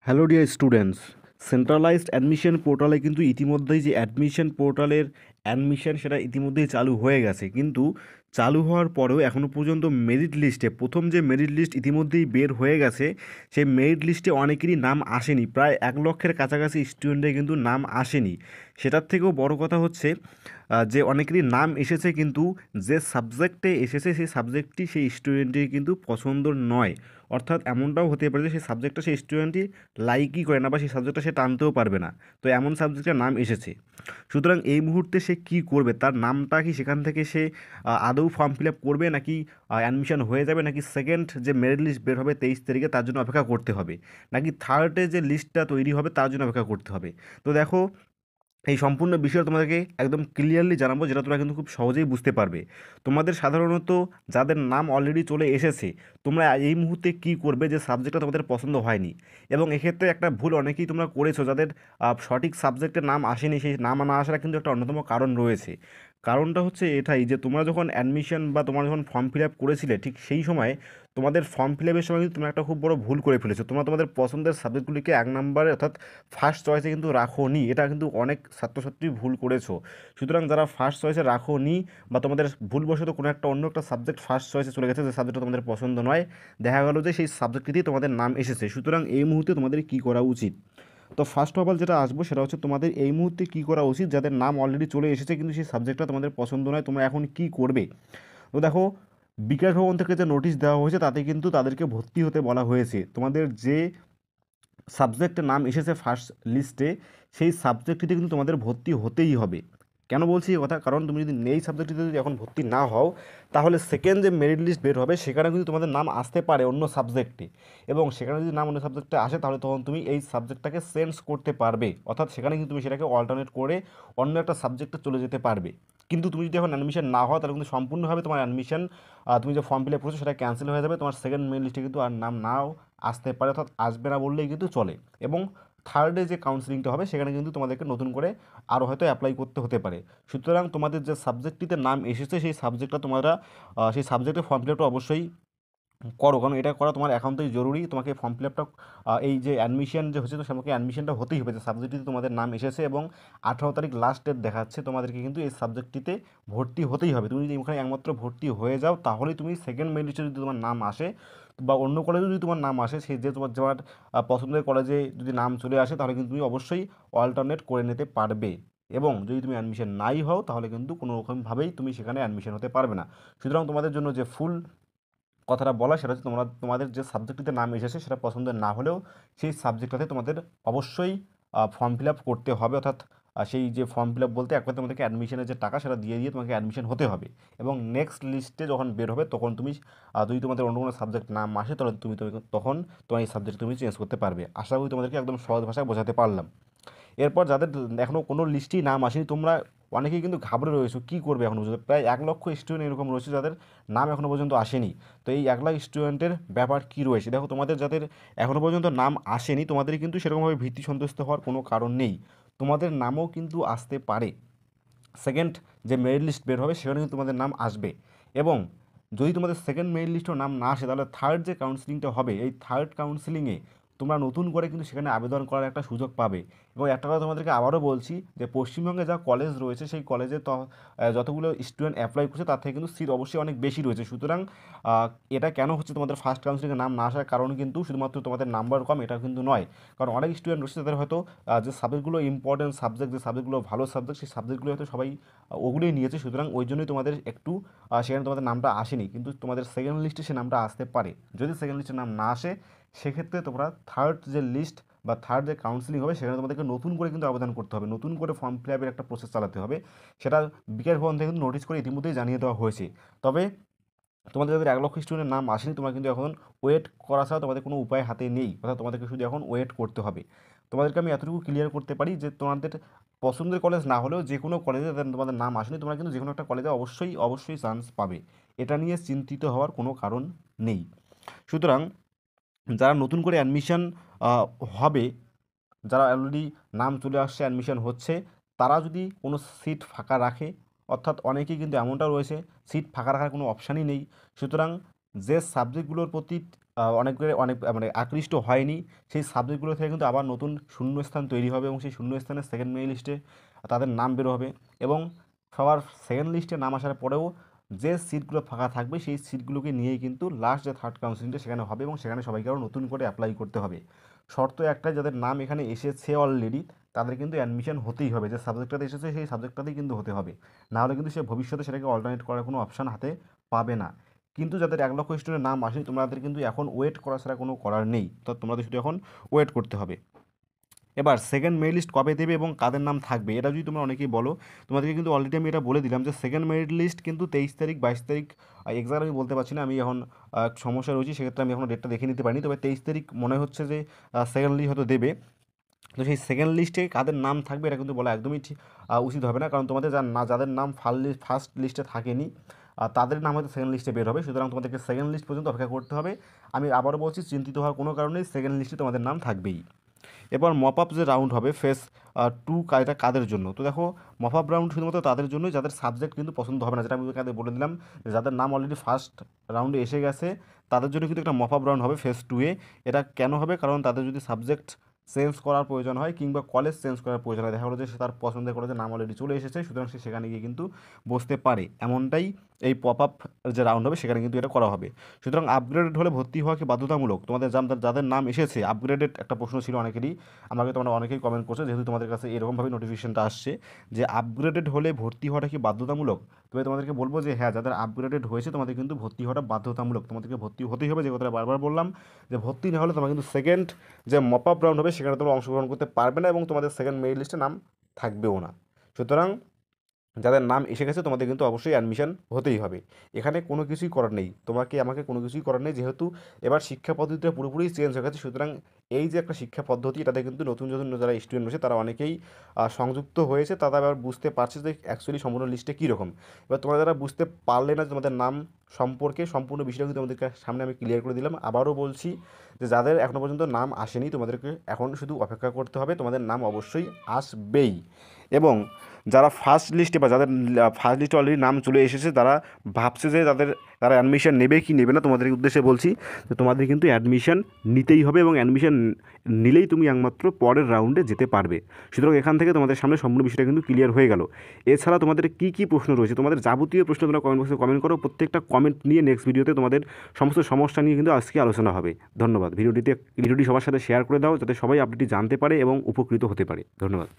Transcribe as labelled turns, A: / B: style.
A: Hello dear students, centralised admission পোর্টালে কিন্তু ইতিমধ্যেই যে অ্যাডমিশন পোর্টালের অ্যাডমিশন সেটা ইতিমধ্যেই চালু হয়ে গেছে। কিন্তু চালু হওয়ার পরেও এখনও পর্যন্ত মেরিট লিস্টে প্রথম যে মেরিট লিস্ট ইতিমধ্যেই বের হয়ে গেছে, সেই মেরিট লিস্টে অনেকেরই নাম আসেনি। প্রায় 1 লক্ষের কাছাকাছি স্টুডেন্টের কিন্তু নাম আসেনি। সেটার থেকেও বড় কথা হচ্ছে যে অনেকেরই নাম এসেছে, কিন্তু যে সাবজেক্টে এসেছে সেই সাবজেক্টটি সেই স্টুডেন্টের কিন্তু পছন্দ নয়। অর্থাৎ এমনটাও হতে পারে যে সেই সাবজেক্টটা সেই স্টুডেন্টই লাইকই করে না, বা সেই সাবজেক্টটা সে টানতেও পারবে না। তো এমন সাবজেক্টের নাম এসেছে। সুতরাং এই মুহূর্তে সে কী করবে? তার নামটা কি সেখান থেকে সে আদৌ ফর্ম ফিল আপ করবে, নাকি অ্যাডমিশন হয়ে যাবে, নাকি সেকেন্ড যে মেরিট লিস্ট বের হবে 23 তারিখে তার জন্য অপেক্ষা করতে হবে, নাকি থার্ডে যে লিস্টটা তৈরি হবে তার জন্য অপেক্ষা করতে হবে? তো দেখো, এই সম্পূর্ণ বিষয় তোমাদেরকে একদম ক্লিয়ারলি জানাবো, যেটা তোমরা কিন্তু খুব সহজেই বুঝতে পারবে। তোমাদের সাধারণত যাদের নাম অলরেডি চলে এসেছে, তোমরা এই মুহূর্তে কী করবে যে সাবজেক্টটা তোমাদের পছন্দ হয়নি। এবং এক্ষেত্রে একটা ভুল অনেকেই তোমরা করেছো, যাদের সঠিক সাবজেক্টের নাম আসেনি, সেই নাম না আসার কিন্তু একটা অন্যতম কারণ রয়েছে। কারণটা হচ্ছে এটাই যে তোমরা যখন অ্যাডমিশন বা তোমরা যখন ফর্ম ফিল আপ করেছিলে, ঠিক সেই সময় তোমাদের ফর্ম ফিল আপের সময় কিন্তু তোমরা একটা খুব বড় ভুল করে ফেলেছো। তোমরা তোমাদের পছন্দের সাবজেক্টগুলিকে 1 নম্বরে অর্থাৎ ফার্স্ট চয়েসে কিন্তু রাখোনি। এটা কিন্তু অনেক ছাত্রছাত্রী ভুল করেছো। সুতরাং যারা ফার্স্ট চয়েসে রাখোনি, বা তোমাদের ভুলবশত কোনো একটা অন্য একটা সাবজেক্ট ফার্স্ট চয়েসে চলে গেছে, যে সাবজেক্টটা তোমাদের পছন্দ নয়, দেখা গেলো যে সেই সাবজেক্টটিতেই তোমাদের নাম এসেছে। সুতরাং এই মুহূর্তে তোমাদের কী করা উচিত? তো ফার্স্ট অফ অল যেটা আসবো সেটা হচ্ছে তোমাদের এই মুহূর্তে কী করা উচিত, যাদের নাম অলরেডি চলে এসেছে কিন্তু সেই সাবজেক্টটা তোমাদের পছন্দ নয়, তোমরা এখন কী করবে? তো দেখো, বিকাশ ভবন থেকে যে নোটিশ দেওয়া হয়েছে তাতে কিন্তু তাদেরকে ভর্তি হতে বলা হয়েছে। তোমাদের যে সাবজেক্টের নাম এসেছে ফার্স্ট লিস্টে, সেই সাবজেক্টটিতে কিন্তু তোমাদের ভর্তি হতেই হবে। কেন বলছি এই কথা? কারণ তুমি যদি এই সাবজেক্টটিতে যদি এখন ভর্তি না হও, তাহলে সেকেন্ড যে মেরিট লিস্ট বের হবে সেখানে কিন্তু তোমাদের নাম আসতে পারে অন্য সাবজেক্টে। এবং সেখানে যদি নাম অন্য সাবজেক্টে আসে, তাহলে তখন তুমি এই সাবজেক্টটাকে চেঞ্জ করতে পারবে। অর্থাৎ সেখানে কিন্তু তুমি সেটাকে অল্টারনেট করে অন্য একটা সাবজেক্টে চলে যেতে পারবে। কিন্তু তুমি যদি এখন অ্যাডমিশন না হও, তাহলে কিন্তু সম্পূর্ণভাবে তোমার অ্যাডমিশন, তুমি যে ফর্ম ফিল আপ করেছো সেটা ক্যান্সেল হয়ে যাবে। তোমার সেকেন্ড মেরিট লিস্টে কিন্তু আর নাম নাও আসতে পারে, অর্থাৎ আসবে না বললেই কিন্তু চলে। এবং থার্ডে যে কাউন্সিলিংটা হবে সেখানে কিন্তু তোমাদেরকে নতুন করে আরও হয়তো অ্যাপ্লাই করতে হতে পারে। সুতরাং তোমাদের যে সাবজেক্টটিতে নাম এসেছে সেই সাবজেক্টটা তোমরা সেই সাবজেক্টে ফর্ম ফিল আপটা অবশ্যই করো, কারণ এটা করা তোমার একান্তই জরুরি। তোমাকে ফর্ম ফিল আপটা, এই যে অ্যাডমিশন যে হচ্ছে, তো সেটাকে অ্যাডমিশনটা হতেই হবে। যে সাবজেক্টটিতে তোমাদের নাম এসেছে এবং 18 তারিখ লাস্ট ডেট দেখাচ্ছে, তোমাদেরকে কিন্তু এই সাবজেক্টটিতে ভর্তি হতেই হবে। তুমি যদি ওখানে একমাত্র ভর্তি হয়ে যাও, তাহলেই তুমি সেকেন্ড মেরিট লিস্টে যদি তোমার নাম আসে, বা অন্য কলেজে যদি তোমার নাম আসে, সেই যে তোমার যাওয়ার পছন্দের কলেজে যদি নাম চলে আসে, তাহলে কিন্তু তুমি অবশ্যই অল্টারনেট করে নিতে পারবে। এবং যদি তুমি অ্যাডমিশন নাই হও, তাহলে কিন্তু কোনো রকমভাবেই তুমি সেখানে অ্যাডমিশন হতে পারবে না। সুতরাং তোমাদের জন্য যে ফুল কথাটা বলা, সেটা হচ্ছে তোমরা তোমাদের যে সাবজেক্টটিতে নাম এসেছে সেটা পছন্দের না হলেও সেই সাবজেক্টটাতে তোমাদের অবশ্যই ফর্ম ফিল আপ করতে হবে। অর্থাৎ সেই যে ফর্ম ফিল আপ বলতে একবার তোমাদেরকে অ্যাডমিশনের যে টাকা সেটা দিয়ে দিয়ে তোমাকে অ্যাডমিশন হতে হবে। এবং নেক্সট লিস্টে যখন বের হবে, তখন তুমি যদি তোমাদের অন্য কোনো সাবজেক্ট নাম আসে, তাহলে তখন তোমার এই সাবজেক্ট তুমি চেঞ্জ করতে পারবে। আশা করি তোমাদেরকে একদম সহজ ভাষায় বোঝাতে পারলাম। এরপর যাদের এখনও কোনো লিস্টেই নাম আসেনি, তোমরা অনেকেই কিন্তু ঘাবড়ে রয়েছো, কী করবে এখনও পর্যন্ত। প্রায় 1 লক্ষ স্টুডেন্ট এরকম রয়েছে যাদের নাম এখনও পর্যন্ত আসেনি। তো এই 1 লাখ স্টুডেন্টের ব্যাপার কী রয়েছে? দেখো, তোমাদের যাদের এখনও পর্যন্ত নাম আসেনি, তোমাদের কিন্তু সেরকমভাবে ভীতি সন্ত্রস্ত হওয়ার কোনো কারণ নেই। তোমাদের নামও কিন্তু আসতে পারে। সেকেন্ড যে মেরিট লিস্ট বের হবে সেখানে কিন্তু তোমাদের নাম আসবে। এবং যদি তোমাদের সেকেন্ড মেরিট লিস্টেও নাম না আসে, তাহলে থার্ড যে কাউন্সিলিংটা হবে, এই থার্ড কাউন্সিলিংয়ে তোমরা নতুন করে কিন্তু সেখানে আবেদন করার একটা সুযোগ পাবে। এবং একটা কথা তোমাদেরকে আবারও বলছি, যে পশ্চিমবঙ্গে যা কলেজ রয়েছে, সেই কলেজে যতগুলো স্টুডেন্ট অ্যাপ্লাই করছে তার থেকে কিন্তু সিট অবশ্যই অনেক বেশি রয়েছে। সুতরাং এটা কেন হচ্ছে, তোমাদের ফার্স্ট কাউন্সিলিংয়ে নাম না আসার কারণ কিন্তু শুধুমাত্র তোমাদের নাম্বার কম, এটা কিন্তু নয়। কারণ অনেক স্টুডেন্ট রয়েছে তাদের হয়তো যে সাবজেক্টগুলো ইম্পর্টেন্ট সাবজেক্ট, যে সাবজেক্টগুলো ভালো সাবজেক্ট, সেই সাবজেক্টগুলো হয়তো সবাই ওগুলোই নিয়েছে। সুতরাং ওই জন্যই তোমাদের একটু সেখানে তোমাদের নামটা আসেনি, কিন্তু তোমাদের সেকেন্ড লিস্টে সে নামটা আসতে পারে। যদি সেকেন্ড লিস্টের নাম না আসে, সেক্ষেত্রে তোমরা থার্ড যে লিস্ট বা থার্ড যে কাউন্সিলিং হবে, সেখানে তোমাদেরকে নতুন করে কিন্তু আবেদন করতে হবে, নতুন করে ফর্ম ফিল আপের একটা প্রসেস চালাতে হবে। সেটা বিকাশ ভবন থেকে কিন্তু নোটিশ করে ইতিমধ্যেই জানিয়ে দেওয়া হয়েছে। তবে তোমাদের যাদের 1 লক্ষ স্টুডেন্টের নাম আসেনি, তোমরা কিন্তু এখন ওয়েট করা ছাড়া তোমাদের কোনো উপায় হাতে নেই। অর্থাৎ তোমাদেরকে শুধু এখন ওয়েট করতে হবে। তোমাদেরকে আমি এতটুকু ক্লিয়ার করতে পারি যে তোমাদের পছন্দের কলেজ না হলেও যে কোনো কলেজে তোমাদের নাম আসেনি, তোমরা কিন্তু যে কোনো একটা কলেজে অবশ্যই অবশ্যই চান্স পাবে। এটা নিয়ে চিন্তিত হওয়ার কোনো কারণ নেই। সুতরাং যারা নতুন করে অ্যাডমিশন হবে, যারা অলরেডি নাম চলে আসছে, অ্যাডমিশন হচ্ছে, তারা যদি কোনো সিট ফাঁকা রাখে, অর্থাৎ অনেকেই কিন্তু এমনটা রয়েছে সিট ফাঁকা রাখার কোনো অপশানই নেই। সুতরাং যে সাবজেক্টগুলোর প্রতি অনেক মানে আকৃষ্ট হয়নি, সেই সাবজেক্টগুলো থেকে কিন্তু আবার নতুন শূন্যস্থান তৈরি হবে এবং সেই শূন্যস্থানের সেকেন্ড মেরিট লিস্টে তাদের নাম বের হবে। এবং সবার সেকেন্ড লিস্টে নাম আসার পরেও যে সিটগুলো ফাঁকা থাকবে সেই সিটগুলোকে নিয়েই কিন্তু লাস্ট যে থার্ড কাউন্সিলিংটা সেখানে হবে এবং সেখানে সবাইকে আরও নতুন করে অ্যাপ্লাই করতে হবে। শর্ত একটাই, যাদের নাম এখানে এসেছে অলরেডি তাদের কিন্তু অ্যাডমিশন হতেই হবে, যে সাবজেক্টটাতে এসেছে সেই সাবজেক্টটাতেই কিন্তু হতে হবে, নাহলে কিন্তু সে ভবিষ্যতে সেটাকে অল্টারনেট করার কোনো অপশান হাতে পাবে না। কিন্তু যাদের 1,00,000 স্টুডেন্টের নাম আসেনি তোমাদের কিন্তু এখন ওয়েট করা ছাড়া কোনো করার নেই, তো তোমাদের শুধু এখন ওয়েট করতে হবে। এবার সেকেন্ড মেরিট লিস্ট কবে দেবে এবং কাদের নাম থাকবে এটা যদি তোমরা অনেকেই বলো, তোমাদেরকে কিন্তু অলরেডি আমি এটা বলে দিলাম যে সেকেন্ড মেরিট লিস্ট কিন্তু 23 তারিখ 22 তারিখ এক্সাক্ট আমি বলতে পারছি না, আমি এখন সমস্যা রয়েছে, সেক্ষেত্রে আমি এখন ডেটটা দেখে নিতে পারিনি, তবে 23 তারিখ মনে হচ্ছে যে সেকেন্ড লিস্ট হয়তো দেবে। তো সেই সেকেন্ড লিস্টে কাদের নাম থাকবে এটা কিন্তু বলা একদমই উচিত হবে না, কারণ তোমাদের যাদের নাম ফার্স্ট লিস্টে থাকেনি তাদের নাম হয়তো সেকেন্ড লিস্টে বের হবে, সুতরাং তোমাদেরকে সেকেন্ড লিস্ট পর্যন্ত অপেক্ষা করতে হবে। আমি আবারও বলছি, চিন্তিত হওয়ার কোনো কারণেই, সেকেন্ড লিস্টে তোমাদের নাম থাকবেই। এবার মপ আপ যে রাউন্ড হবে ফেস 2 এটা কাদের জন্য? তো দেখো, মপ আপ রাউন্ড শুধুমাত্র তাদের জন্যই যাদের সাবজেক্ট কিন্তু পছন্দ হবে না, যেটা আমি কাদের বলে দিলাম, যে যাদের নাম অলরেডি ফার্স্ট রাউন্ডে এসে গেছে তাদের জন্য কিন্তু একটা মপ আপ রাউন্ড হবে ফেস 2-এ। এটা কেন হবে? কারণ তাদের যদি সাবজেক্ট চেঞ্জ করার প্রয়োজন হয় কিংবা কলেজ চেঞ্জ করার প্রয়োজন হয়, দেখা গেলো যে সে তার পছন্দের কলেজে নাম অলরেডি চলে এসেছে, সুতরাং সে সেখানে গিয়ে কিন্তু বসতে পারে, এমনটাই এই পপ আপ যে রাউন্ড হবে সেখানে কিন্তু এটা করা হবে। সুতরাং আপগ্রেডেড হলে ভর্তি হওয়া কি বাধ্যতামূলক? তোমাদের যাদের নাম এসেছে আপগ্রেডেড, একটা প্রশ্ন ছিল অনেকেরই, আমাকে তোমরা অনেকেই কমেন্ট করছো, যেহেতু তোমাদের কাছে এরকমভাবে নোটিফিকেশনটা আসছে যে আপগ্রেডেড হলে ভর্তি হওয়াটা কি বাধ্যতামূলক, তবে তোমাদেরকে বলবো যে হ্যাঁ, যাদের আপগ্রেডেড হয়েছে তোমাদের কিন্তু ভর্তি হওয়াটা বাধ্যতামূলক, তোমাদেরকে ভর্তি হতেই হবে, যে কথাটা বারবার বললাম, যে ভর্তি না হলে তোমরা কিন্তু সেকেন্ড যে মপ আপ রাউন্ড হবে সেখানে তোমরা অংশগ্রহণ করতে পারবে না এবং তোমাদের সেকেন্ড মেরিট লিস্টে নাম থাকবেও না। সুতরাং যাদের নাম এসে গেছে তোমাদের কিন্তু অবশ্যই অ্যাডমিশন হতেই হবে, এখানে কোনো কিছুই করার নেই, তোমাকে আমাকে কোনো কিছুই করার নেই, যেহেতু এবার শিক্ষা পদ্ধতিটা পুরোপুরি চেঞ্জ হয়ে গেছে। সুতরাং এই যে একটা শিক্ষা পদ্ধতি, এটাতে কিন্তু নতুন নতুন যারা স্টুডেন্ট রয়েছে তারা অনেকেই সংযুক্ত হয়েছে, তারা এবার বুঝতে পারছে যে অ্যাকচুয়ালি সম্পূর্ণ লিস্টে কীরকম। এবার তোমরা যারা বুঝতে পারলে না তোমাদের নাম সম্পর্কে, সম্পূর্ণ বিষয়টা কিন্তু তোমাদেরকে সামনে আমি ক্লিয়ার করে দিলাম। আবারও বলছি যে যাদের এখনও পর্যন্ত নাম আসেনি তোমাদেরকে এখন শুধু অপেক্ষা করতে হবে, তোমাদের নাম অবশ্যই আসবেই। এবং যারা ফার্স্ট লিস্টে বা যাদের ফার্স্ট লিস্টে অলরেডি নাম চলে এসেছে, তারা ভাবছে যে তারা অ্যাডমিশন নেবে কি নেবে না, তোমাদের উদ্দেশ্যে বলছি যে তোমাদের কিন্তু অ্যাডমিশন নিতেই হবে এবং অ্যাডমিশন নিলেই তুমি একমাত্র পরের রাউন্ডে যেতে পারবে। সুতরাং এখান থেকে তোমাদের সামনে সম্পূর্ণ বিষয়টা কিন্তু ক্লিয়ার হয়ে গেল। এছাড়া তোমাদের কী কী প্রশ্ন রয়েছে, তোমাদের যাবতীয় প্রশ্ন তোমরা কমেন্ট বক্সে কমেন্ট করো, প্রত্যেকটা কমেন্ট নিয়ে নেক্সট ভিডিওতে তোমাদের সমস্ত সমস্যা নিয়ে কিন্তু আজকে আলোচনা হবে। ধন্যবাদ। ভিডিওটি সবার সাথে শেয়ার করে দাও যাতে সবাই আপডেটটি জানতে পারে এবং উপকৃত হতে পারে। ধন্যবাদ।